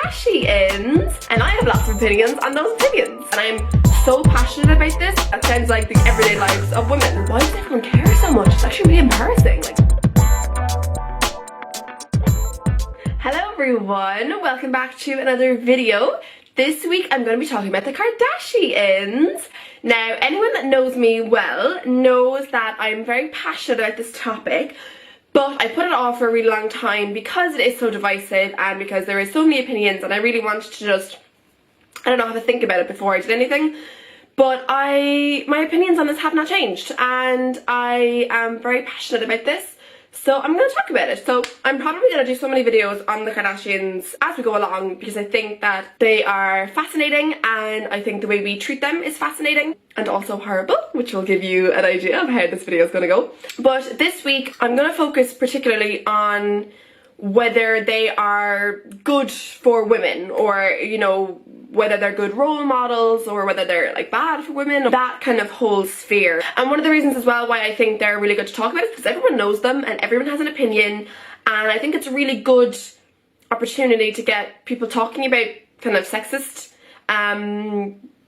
Kardashians, and I have lots of opinions on those opinions, and I'm so passionate about this. That sounds like the everyday lives of women. Why does everyone care so much? It's actually really embarrassing. Hello everyone, welcome back to another video. This week I'm going to be talking about the Kardashians. Now, anyone that knows me well knows that I'm very passionate about this topic, but I put it off for a really long time because it is so divisive and because there is so many opinions, and I really wanted to just, I don't know how to think about it before I did anything. But my opinions on this have not changed, and I am very passionate about this. So I'm going to talk about it. So I'm probably going to do so many videos on the Kardashians as we go along because I think that they are fascinating, and I think the way we treat them is fascinating and also horrible, which will give you an idea of how this video is going to go. But this week I'm going to focus particularly on whether they are good for women, or, you know, whether they're good role models or whether they're like bad for women, that kind of whole sphere. And one of the reasons as well why I think they're really good to talk about is because everyone knows them and everyone has an opinion, and I think it's a really good opportunity to get people talking about kind of sexist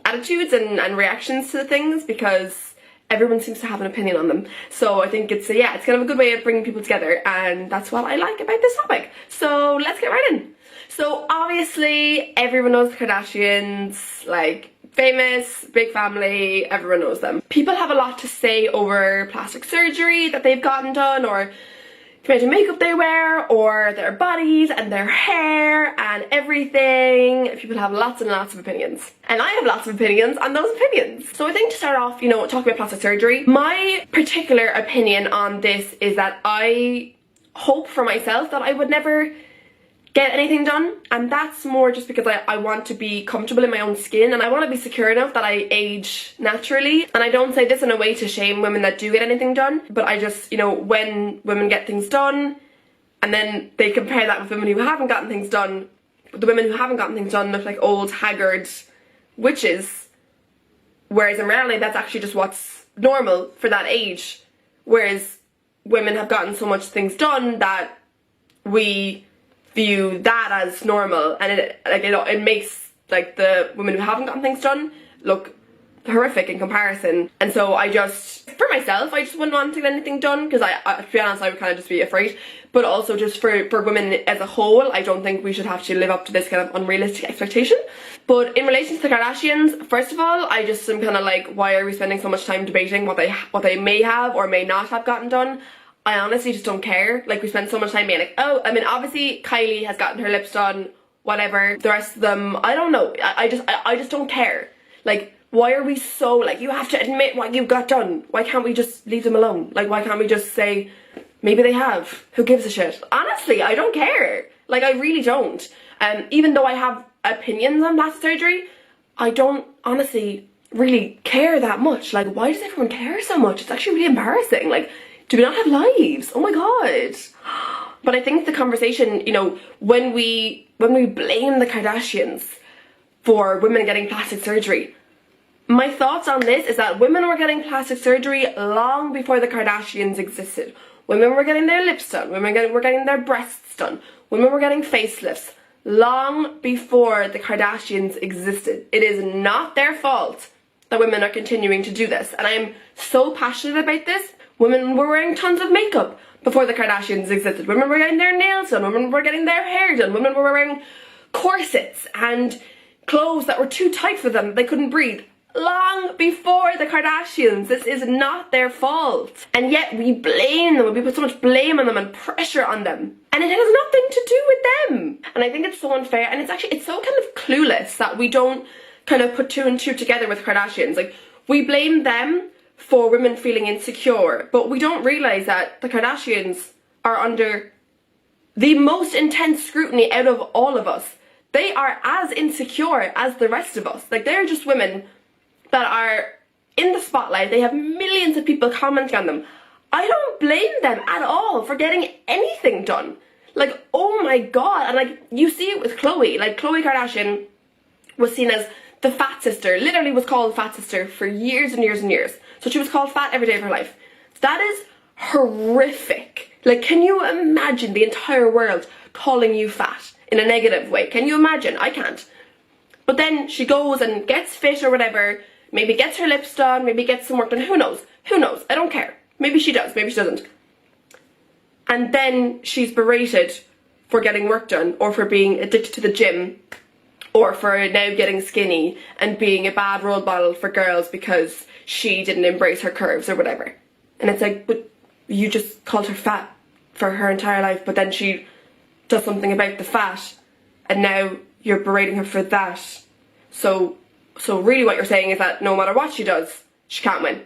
attitudes and reactions to things, because everyone seems to have an opinion on them. So I think it's it's kind of a good way of bringing people together, and that's what I like about this topic. So let's get right in. So obviously everyone knows the Kardashians, like famous, big family, everyone knows them. People have a lot to say over plastic surgery that they've gotten done, or the amount of makeup they wear, or their bodies and their hair and everything. People have lots and lots of opinions. And I have lots of opinions on those opinions. So I think to start off, you know, talking about plastic surgery, my particular opinion on this is that I hope for myself that I would never get anything done, and that's more just because I want to be comfortable in my own skin, and I want to be secure enough that I age naturally. And I don't say this in a way to shame women that do get anything done, but I just, you know, when women get things done and then they compare that with women who haven't gotten things done, the women who haven't gotten things done look like old haggard witches, whereas in reality that's actually just what's normal for that age, whereas women have gotten so much things done that we view that as normal, and it makes like the women who haven't gotten things done look horrific in comparison. And so I just, for myself, I just wouldn't want to get anything done, because to be honest, I would kind of just be afraid. But also just for women as a whole, I don't think we should have to live up to this kind of unrealistic expectation. But in relation to the Kardashians, first of all, I just am kind of like, why are we spending so much time debating what they may have or may not have gotten done? I honestly just don't care. Like, we spend so much time being like, oh, I mean, obviously Kylie has gotten her lips done, whatever. The rest of them, I don't know. I just don't care. Like, why are we so like, you have to admit what you've got done? Why can't we just leave them alone? Like, why can't we just say, maybe they have? Who gives a shit? Honestly, I don't care. Like, I really don't. Even though I have opinions on plastic surgery, I don't honestly really care that much. Like, why does everyone care so much? It's actually really embarrassing. Like, do we not have lives? Oh my god. But I think the conversation, you know, when we blame the Kardashians for women getting plastic surgery, my thoughts on this is that women were getting plastic surgery long before the Kardashians existed. Women were getting their lips done, women were getting their breasts done, women were getting facelifts long before the Kardashians existed. It is not their fault that women are continuing to do this, and I'm so passionate about this. Women were wearing tons of makeup before the Kardashians existed. Women were getting their nails done. Women were getting their hair done. Women were wearing corsets and clothes that were too tight for them. They couldn't breathe. Long before the Kardashians. This is not their fault. And yet we blame them. We put so much blame on them and pressure on them. And it has nothing to do with them. And I think it's so unfair. And it's so kind of clueless that we don't kind of put two and two together with Kardashians. Like, we blame them for women feeling insecure, but we don't realise that the Kardashians are under the most intense scrutiny out of all of us. They are as insecure as the rest of us. Like, they're just women that are in the spotlight. They have millions of people commenting on them. I don't blame them at all for getting anything done. Like, oh my god. And like, you see it with Khloe. Like, Khloe Kardashian was seen as the fat sister, literally was called fat sister for years and years and years. So she was called fat every day of her life. That is horrific. Like, can you imagine the entire world calling you fat? in a negative way. Can you imagine? I can't. But then she goes and gets fit or whatever, maybe gets her lips done, maybe gets some work done, who knows? Who knows? I don't care. Maybe she does, maybe she doesn't. And then she's berated for getting work done, or for being addicted to the gym, or for now getting skinny and being a bad role model for girls because she didn't embrace her curves or whatever. And it's like, but you just called her fat for her entire life, but then she does something about the fat and now you're berating her for that. So really what you're saying is that no matter what she does, she can't win.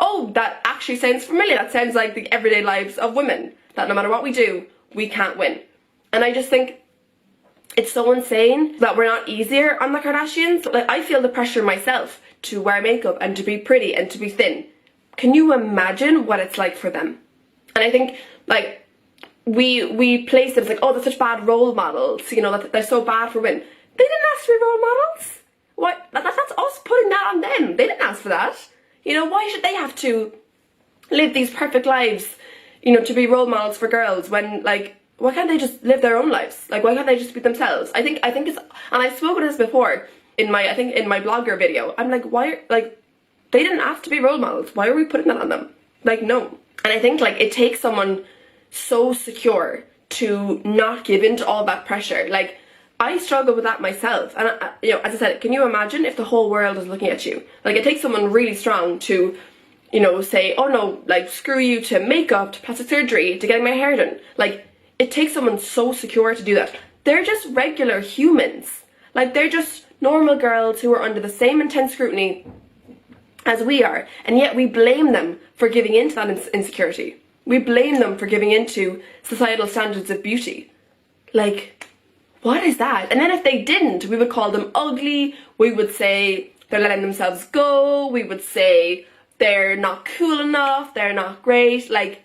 Oh, that actually sounds familiar. That sounds like the everyday lives of women, that no matter what we do, we can't win. And I just think it's so insane that we're not easier on the Kardashians. Like, I feel the pressure myself to wear makeup and to be pretty and to be thin. Can you imagine what it's like for them? And I think, like, we place them as like, oh, they're such bad role models, you know, that they're so bad for women. They didn't ask to be role models. What? That's us putting that on them. They didn't ask for that. You know, why should they have to live these perfect lives, you know, to be role models for girls when, like, why can't they just live their own lives? Like, why can't they just be themselves? I think it's, and I've spoken to this before in my blogger video. I'm like, why, like, they didn't ask to be role models. Why are we putting that on them? Like, no. And I think, like, it takes someone so secure to not give in to all that pressure. Like, I struggle with that myself. And, you know, as I said, can you imagine if the whole world is looking at you? Like, it takes someone really strong to, you know, say, oh no, like, screw you to makeup, to plastic surgery, to getting my hair done. Like, it takes someone so secure to do that. They're just regular humans. Like, they're just normal girls who are under the same intense scrutiny as we are. And yet we blame them for giving into that insecurity. We blame them for giving into societal standards of beauty. Like, what is that? And then if they didn't, we would call them ugly. We would say they're letting themselves go. We would say they're not cool enough. They're not great. Like,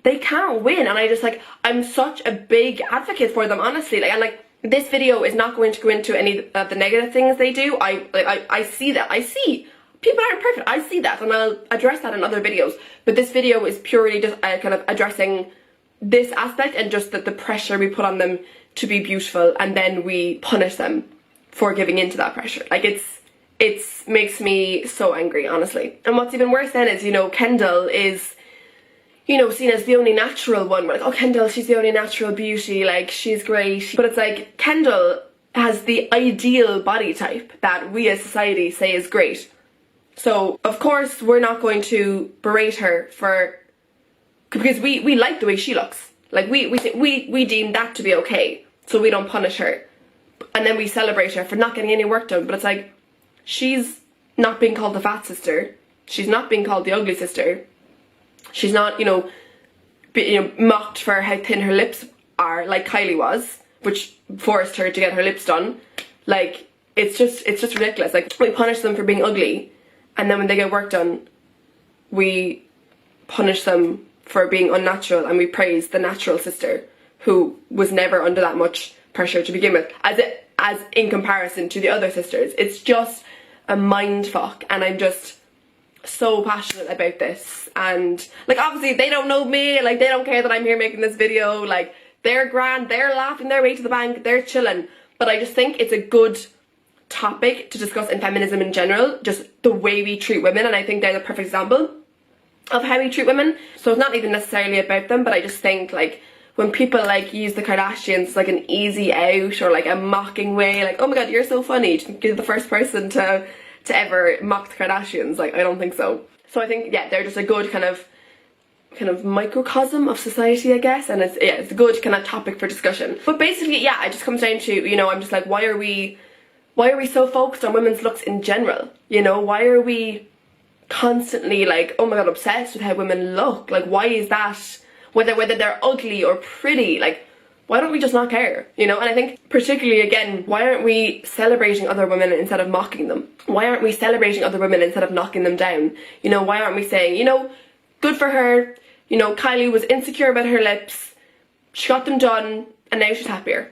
they can't win. And I just, like, I'm such a big advocate for them, honestly. Like, and like, this video is not going to go into any of the negative things they do. I see that. I see people aren't perfect. I see that, and I'll address that in other videos. But this video is purely just kind of addressing this aspect and just the pressure we put on them to be beautiful, and then we punish them for giving into that pressure. Like, it makes me so angry, honestly. And what's even worse then is, you know, Kendall is, you know, seen as the only natural one. We're like, oh, Kendall, she's the only natural beauty, like, she's great. But it's like, Kendall has the ideal body type that we as society say is great. So, of course, we're not going to berate her for, because we like the way she looks. Like, we deem that to be okay, so we don't punish her. And then we celebrate her for not getting any work done. But it's like, she's not being called the fat sister. She's not being called the ugly sister. She's not, you know, mocked for how thin her lips are, like Kylie was, which forced her to get her lips done. Like, it's just ridiculous. Like, we punish them for being ugly, and then when they get work done, we punish them for being unnatural, and we praise the natural sister who was never under that much pressure to begin with, as in comparison to the other sisters. It's just a mind fuck, and I'm just so passionate about this. And like, obviously they don't know me, like, they don't care that I'm here making this video. Like, they're grand, they're laughing their way to the bank, they're chilling. But I just think it's a good topic to discuss in feminism in general, just the way we treat women. And I think they're the perfect example of how we treat women. So it's not even necessarily about them, but I just think, like, when people, like, use the Kardashians like an easy out or like a mocking way, like, oh my god, you're so funny, you're the first person to ever mock the Kardashians. Like, I don't think so. So I think, yeah, they're just a good kind of microcosm of society, I guess, and it's a good kind of topic for discussion. But basically, yeah, it just comes down to, you know, I'm just like, why are we so focused on women's looks in general? You know, why are we constantly, like, oh my god, obsessed with how women look? Like, why is that? Whether they're ugly or pretty, like, why don't we just not care, you know? And I think particularly, again, why aren't we celebrating other women instead of mocking them? Why aren't we celebrating other women instead of knocking them down? You know, why aren't we saying, you know, good for her, you know, Kylie was insecure about her lips, she got them done, and now she's happier.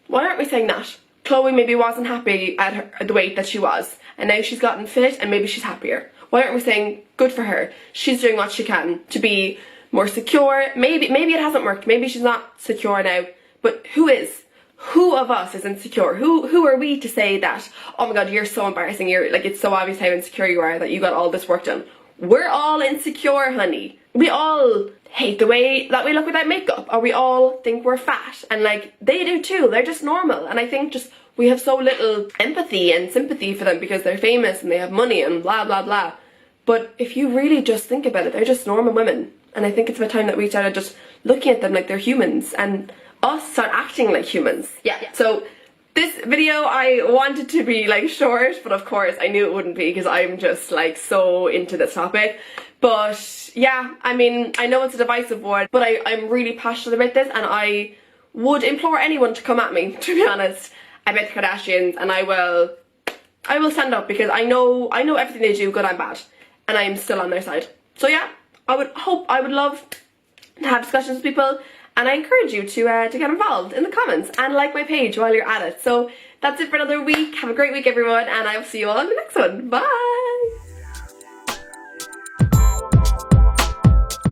Why aren't we saying that? Chloe maybe wasn't happy at the weight that she was, and now she's gotten fit and maybe she's happier. Why aren't we saying, good for her, she's doing what she can to be more secure? Maybe it hasn't worked, maybe she's not secure now, but who is? who of us is insecure? Who are we to say that, oh my god, you're so embarrassing, you're like, it's so obvious how insecure you are that you got all this work done. We're all insecure, honey. We all hate the way that we look without makeup, or we all think we're fat, and like, they do too. They're just normal. And I think just we have so little empathy and sympathy for them because they're famous and they have money and blah blah blah. But if you really just think about it, they're just normal women. And I think it's about time that we started just looking at them like they're humans, and us start acting like humans. Yeah. So this video I wanted to be like short, but of course I knew it wouldn't be because I'm just like so into this topic. But yeah, I mean, I know it's a divisive one, but I'm really passionate about this, and I would implore anyone to come at me, to be honest, about the Kardashians, and I will stand up because I know everything they do, good and bad, and I'm still on their side. So yeah, I would love to have discussions with people, and I encourage you to get involved in the comments and like my page while you're at it. So that's it for another week. Have a great week, everyone, and I will see you all in the next one. Bye!